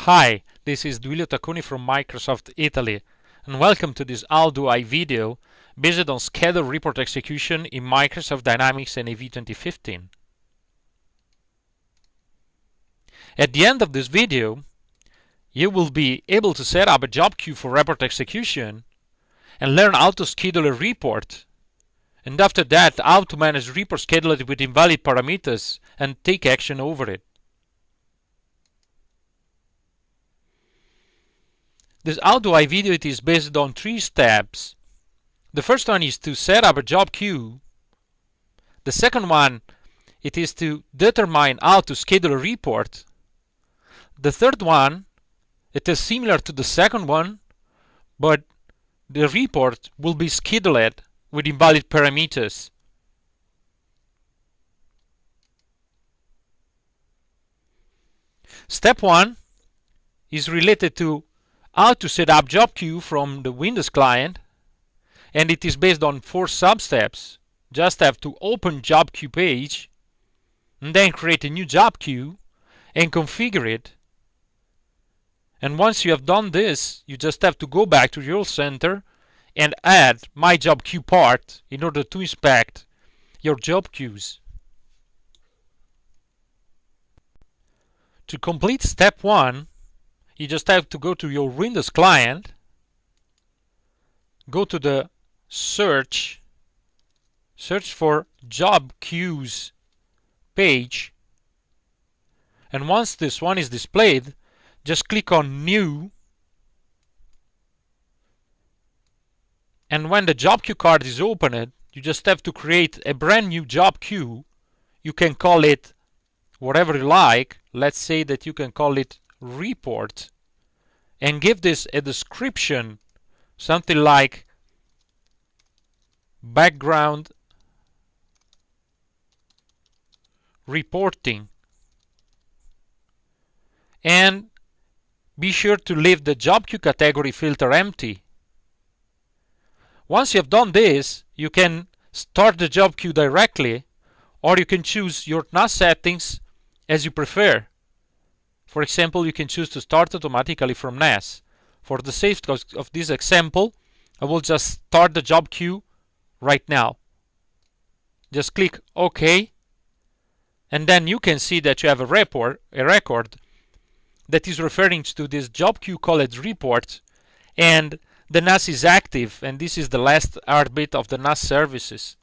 Hi, this is Duilio Tacconi from Microsoft Italy, and welcome to this How Do I video based on scheduled report execution in Microsoft Dynamics NAV 2015. At the end of this video, you will be able to set up a job queue for report execution and learn how to schedule a report, and after that how to manage report scheduled with invalid parameters and take action over it. This How Do I video it is based on 3 steps. The first one is to set up a job queue. The second one, it is to determine how to schedule a report. The third one, it is similar to the second one, but the report will be scheduled with invalid parameters. Step 1 is related to how to set up job queue from the Windows client, and it is based on 4 sub-steps. Just have to open job queue page and then create a new job queue and configure it. And once you have done this, you just have to go back to your center and add my job queue part in order to inspect your job queues. To complete step 1, you just have to go to your Windows client, go to the search for job queues page, and once this one is displayed, just click on new, and when the job queue card is opened, you just have to create a brand new job queue. You can call it whatever you like. Let's say that you can call it report, and give this a description, something like background reporting, and be sure to leave the job queue category filter empty. Once you have done this, you can start the job queue directly, or you can choose your NAV settings as you prefer. For example, you can choose to start automatically from NAS. For the sake of this example, I will just start the job queue right now. Just click OK, and then you can see that you have a record that is referring to this job queue called report, and the NAS is active, and this is the last heartbeat of the NAS services.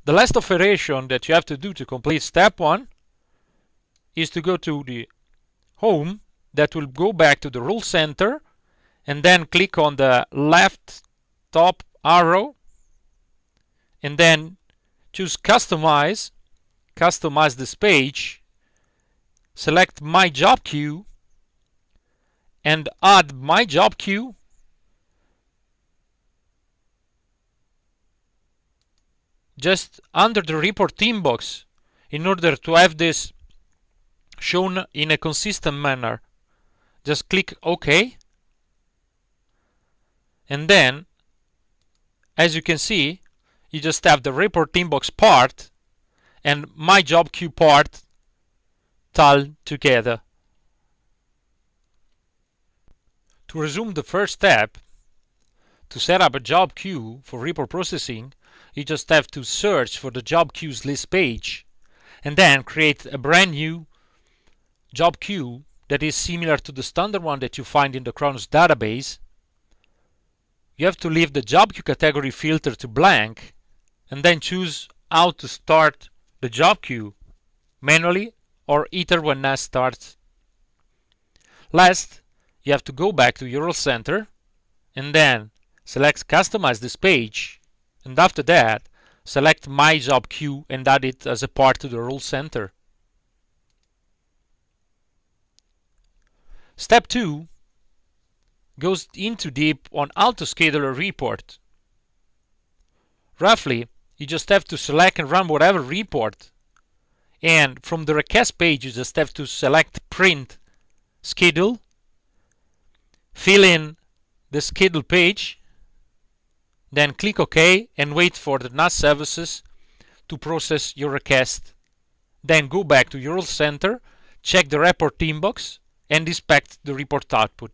The last operation that you have to do to complete step 1 is to go to the home. That will go back to the rule center, and then click on the left top arrow, and then choose customize this page, select my job queue, and add my job queue, just under the report inbox, in order to have this shown in a consistent manner. Just click OK, and then, as you can see, you just have the report inbox part and my job queue part tied together. To resume the first step, to set up a job queue for report processing, you just have to search for the job queues list page and then create a brand new job queue that is similar to the standard one that you find in the Kronos database. You have to leave the job queue category filter to blank, and then choose how to start the job queue, manually or either when NAS starts. Last, you have to go back to your role center and then select customize this page, and after that select my job queue and add it as a part to the role center. Step 2 goes into deep on how to schedule a report. Roughly, you just have to select and run whatever report, and from the request page you just have to select print schedule, fill in the schedule page, then click OK and wait for the NAS services to process your request. Then go back to your center, check the report inbox, and inspect the report output.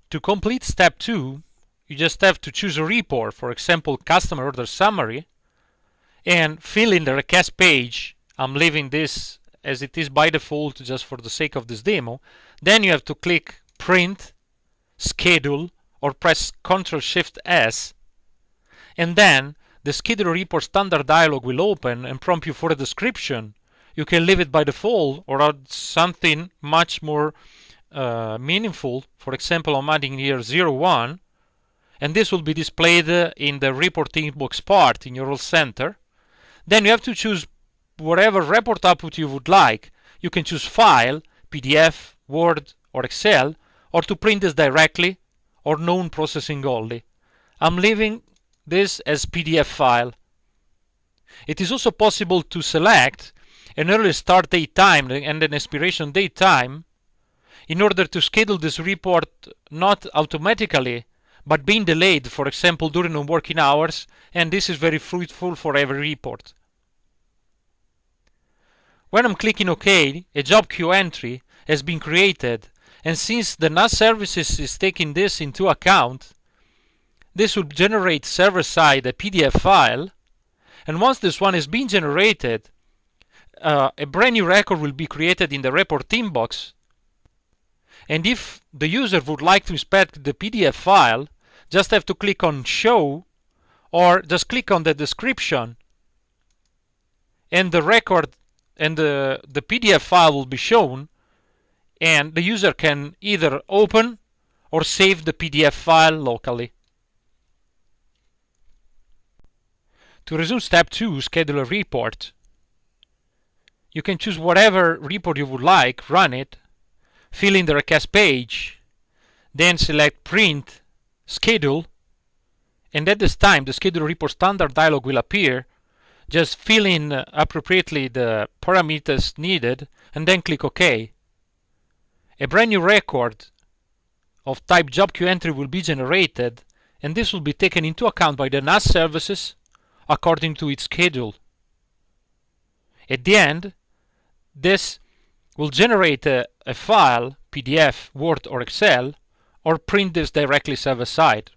To complete step 2, you just have to choose a report, for example, customer order summary, and fill in the request page. I'm leaving this as it is by default just for the sake of this demo. Then you have to click print, schedule, or press Ctrl-Shift-S, and then the schedule report standard dialog will open and prompt you for a description. You can leave it by default or add something much more meaningful. For example, I'm adding here 01, and this will be displayed in the report inbox part in your role center. Then you have to choose whatever report output you would like. You can choose file, PDF, Word, or Excel, or to print this directly, or known processing only. I'm leaving this as PDF file. It is also possible to select an early start date time and an expiration date time in order to schedule this report not automatically but being delayed, for example, during non-working hours, and this is very fruitful for every report. When I'm clicking OK, a job queue entry has been created, and since the NAV services is taking this into account, this will generate server-side a PDF file, and once this one is being generated, a brand new record will be created in the report inbox. And if the user would like to inspect the PDF file, just have to click on Show, or just click on the description, and the record and the PDF file will be shown, and the user can either open or save the PDF file locally. To resume step 2, schedule a report. You can choose whatever report you would like, run it, fill in the request page, then select print, schedule, and at this time the schedule report standard dialog will appear. Just fill in appropriately the parameters needed and then click OK. A brand new record of type job queue entry will be generated, and this will be taken into account by the NAV services according to its schedule. At the end, this will generate a file, PDF, Word, or Excel, or print this directly server-side.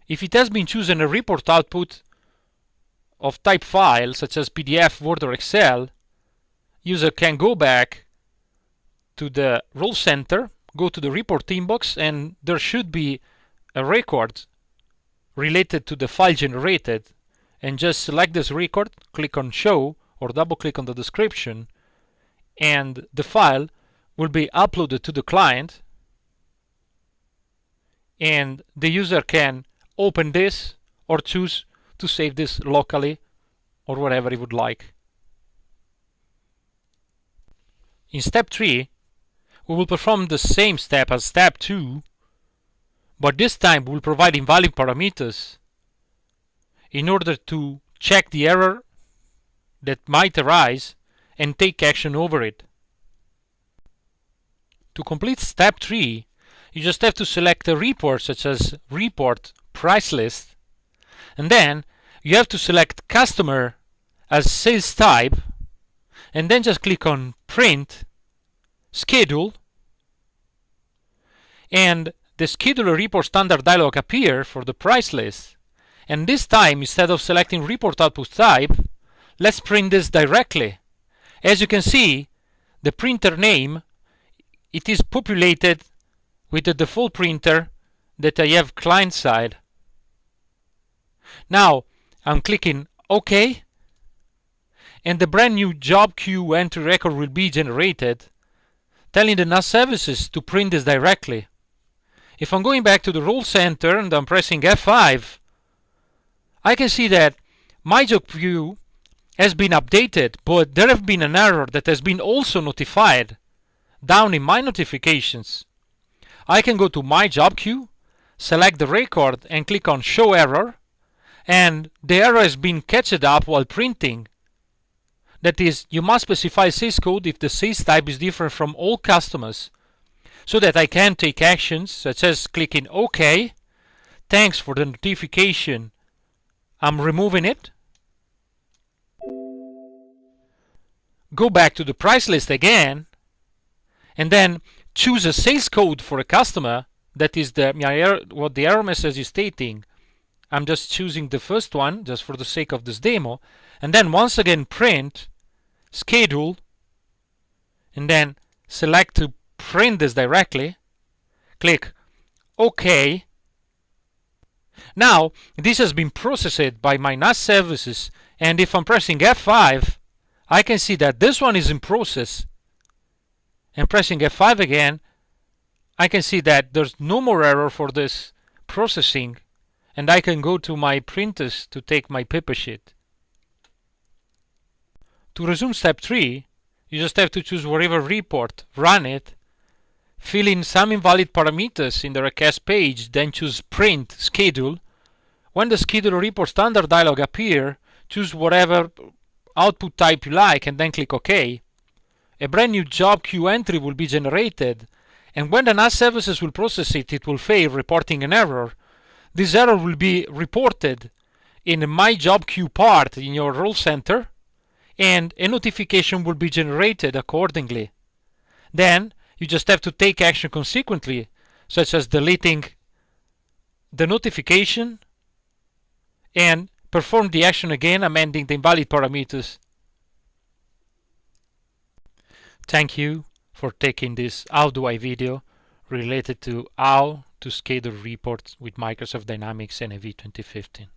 If it has been chosen a report output of type file, such as PDF, Word, or Excel, user can go back to the role center, go to the report inbox, and there should be a record related to the file generated, and just select this record, click on Show, or double click on the description, and the file will be uploaded to the client, and the user can open this or choose to save this locally or whatever he would like. In step 3, we will perform the same step as step 2, but this time we will provide invalid parameters in order to check the error that might arise and take action over it. To complete step 3, you just have to select a report such as report price list, and then you have to select customer as sales type, and then just click on print, schedule, and the scheduler report standard dialog appear for the price list. And this time, instead of selecting report output type, let's print this directly. As you can see, the printer name, it is populated with the default printer that I have client side. Now I'm clicking OK, and the brand new job queue entry record will be generated, telling the NAV services to print this directly. If I'm going back to the role center and I'm pressing F5, I can see that my job queue has been updated, but there have been an error that has been also notified down in my notifications. I can go to my job queue, select the record, and click on Show Error, and the error has been catched up while printing. That is, you must specify sales code if the sales type is different from all customers, so that I can take actions such as clicking OK. Thanks for the notification. I'm removing it. go back to the price list again, and then choose a sales code for a customer. That is what the error message is stating. I'm just choosing the first one just for the sake of this demo, and then once again print schedule, and then select to print this directly. Click OK. Now this has been processed by my NAS services, and if I'm pressing F5, I can see that this one is in process. And pressing F5 again, I can see that there's no more error for this processing, and I can go to my printers to take my paper sheet. To resume step 3, you just have to choose whatever report, run it, fill in some invalid parameters in the request page, then choose print schedule. When the schedule report standard dialog appears, choose whatever output type you like and then click OK. A brand new job queue entry will be generated, and when the NAS services will process it, it will fail, reporting an error. This error will be reported in My Job Queue part in your role center, and a notification will be generated accordingly. Then you just have to take action consequently, such as deleting the notification and perform the action again, amending the invalid parameters. Thank you for taking this How Do I video related to how to schedule reports with Microsoft Dynamics NAV 2015.